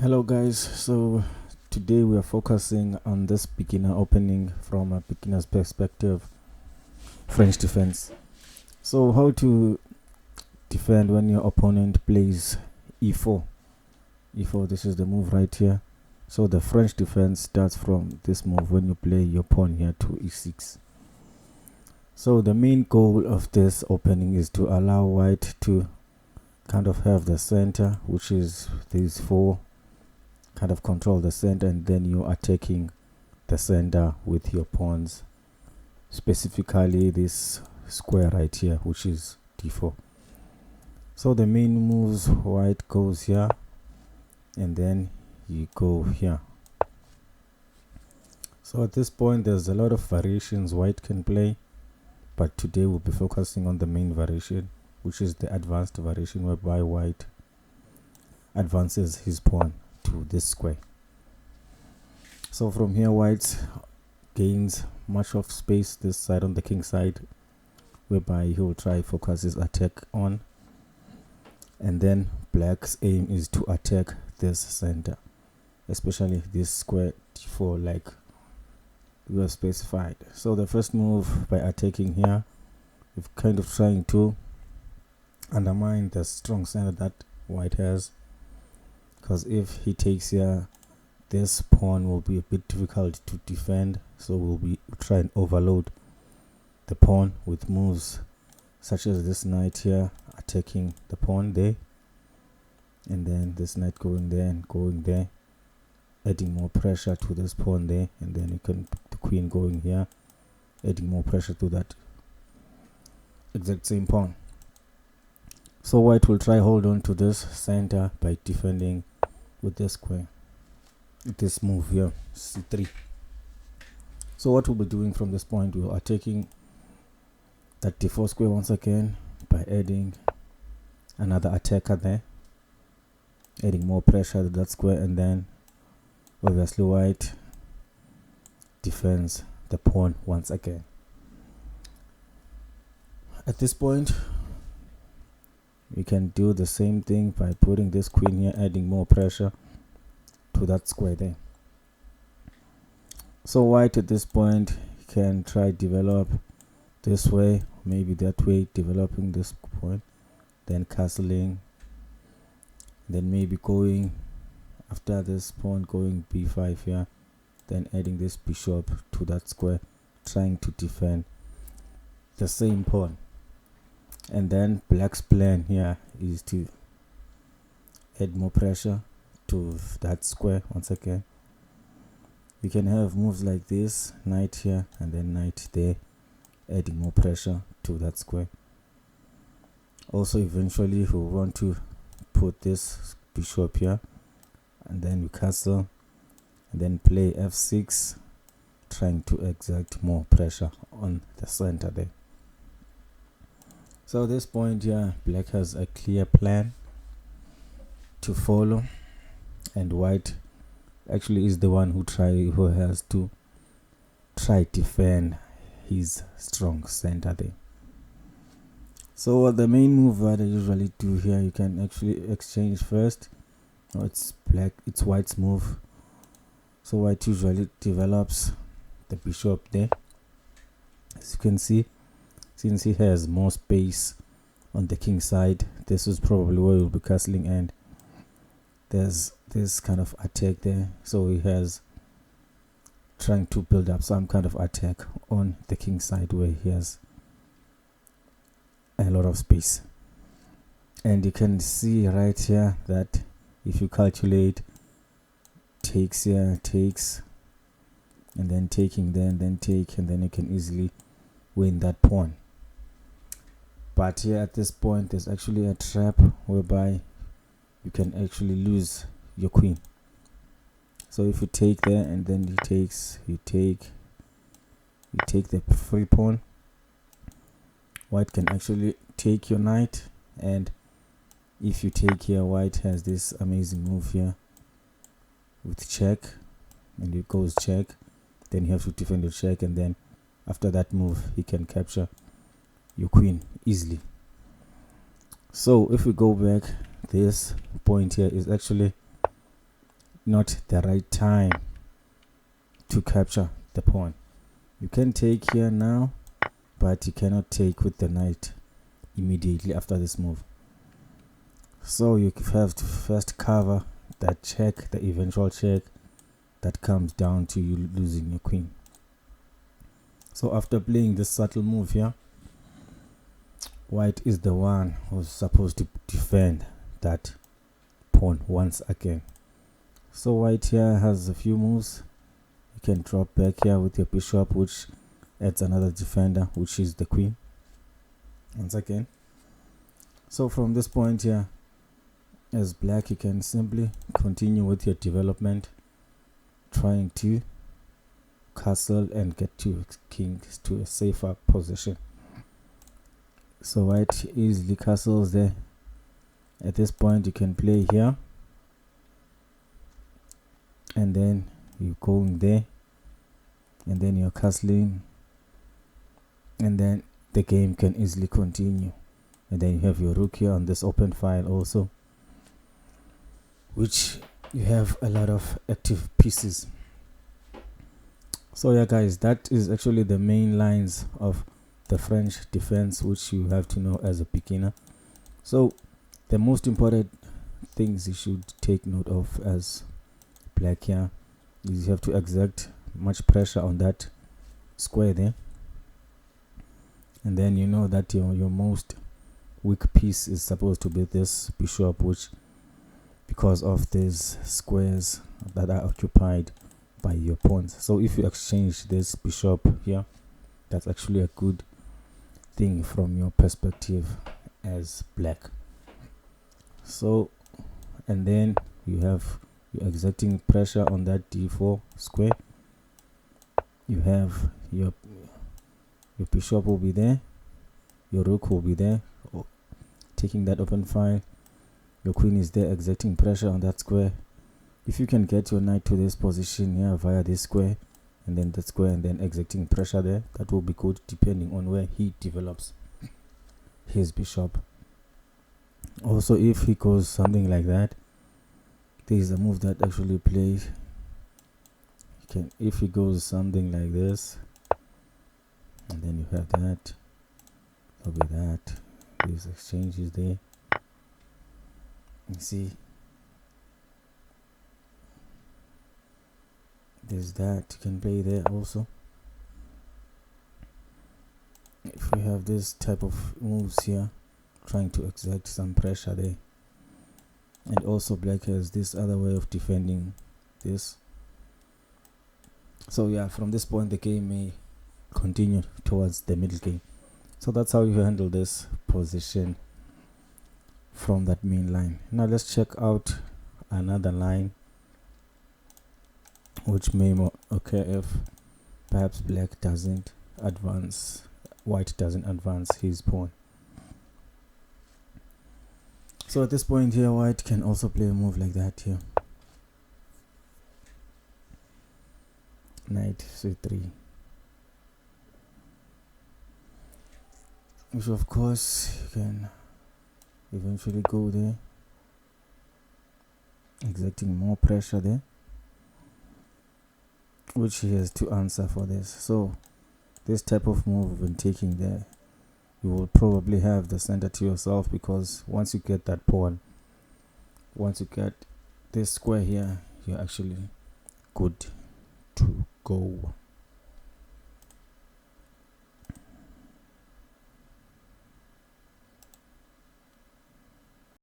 Hello guys, so today we are focusing on this beginner opening from a beginner's perspective, French defense. So how to defend when your opponent plays e4. e4, this is the move right here. So the French defense starts from this move when you play your pawn here to e6. So the main goal of this opening is to allow white to kind of have the center, which is these four, kind of control the center, and then you are taking the center with your pawns, specifically this square right here, which is d4. So the main moves, white goes here and then you go here. So at this point there's a lot of variations white can play, but today we'll be focusing on the main variation, which is the advanced variation, whereby white advances his pawn to this square. So from here white gains much of space this side on the king side, whereby he will try focus his attack on, and then black's aim is to attack this center, especially this square d4 like we have specified. So the first move, by attacking here, we're kind of trying to undermine the strong center that white has, because if he takes here, this pawn will be a bit difficult to defend. So we'll try and overload the pawn with moves such as this knight here, attacking the pawn there, and then this knight going there and going there, adding more pressure to this pawn there, and then you can put the queen going here, adding more pressure to that exact same pawn. So white will try hold on to this center by defending with this square, this move here, c3. So what we'll be doing from this point, we are taking that d4 square once again by adding another attacker there, adding more pressure to that square, and then obviously white defends the pawn once again. At this point we can do the same thing by putting this queen here, adding more pressure to that square there. So white at this point can try develop this way, maybe that way, developing this point, then castling, then maybe going after this pawn, going b5 here, then adding this bishop to that square, trying to defend the same pawn. And then black's plan here is to add more pressure to that square once again. You can have moves like this, knight here and then knight there, adding more pressure to that square. Also eventually we want to put this bishop here, and then we castle, and then play f6, trying to exert more pressure on the center there. So at this point here, black has a clear plan to follow, and white actually is the one who has to try defend his strong center there. So the main move that I usually do here, you can actually exchange first. Now it's white's move. So white usually develops the bishop there, as you can see. Since he has more space on the king side, this is probably where he'll be castling, and there's this kind of attack there. So he has trying to build up some kind of attack on the king side where he has a lot of space. And you can see right here that if you calculate, takes here, takes, and then taking there, and then take, and then you can easily win that pawn. But here at this point there's actually a trap whereby you can actually lose your queen. So if you take there and then he takes, you take the free pawn, white can actually take your knight, and if you take here, white has this amazing move here with check, and it goes check, then you have to defend your check, and then after that move he can capture your queen easily. So if we go back, this point here is actually not the right time to capture the pawn. You can take here now, but you cannot take with the knight immediately after this move. So you have to first cover that check, the eventual check that comes down to you losing your queen. So after playing this subtle move here, white is the one who's supposed to defend that pawn once again. So white here has a few moves. You can drop back here with your bishop, which adds another defender, which is the queen once again. So from this point here, as black, you can simply continue with your development, trying to castle and get your king to a safer position. So white easily castles there. At this point you can play here, and then you going there, and then you're castling, and then the game can easily continue. And then you have your rook here on this open file also, which you have a lot of active pieces. So yeah guys, that is actually the main lines of the French defense, which you have to know as a beginner. So the most important things you should take note of as black here is you have to exert much pressure on that square there, and then you know that your most weak piece is supposed to be this bishop, which because of these squares that are occupied by your pawns. So if you exchange this bishop here, that's actually a good thing from your perspective as black. So, and then you have you're exerting pressure on that d4 square. You have your bishop will be there, your rook will be there, taking that open file. Your queen is there exerting pressure on that square. If you can get your knight to this position here via this square and then that square and then exerting pressure there, that will be good depending on where he develops his bishop. Also, if he goes something like that, there is a move that actually plays. If he goes something like this, and then you have that, there'll be that, these exchanges there. You see, there's that, you can play there also. If we have this type of moves here, trying to exert some pressure there, and also black has this other way of defending this. So yeah, from this point the game may continue towards the middle game. So that's how you handle this position from that main line. Now let's check out another line which may occur if perhaps black doesn't advance, white doesn't advance his pawn. So at this point here, white can also play a move like that here. Knight c3, which of course you can eventually go there, exerting more pressure there, which he has to answer for this. So this type of move when taking there, you will probably have the center to yourself, because once you get that pawn, once you get this square here, you're actually good to go.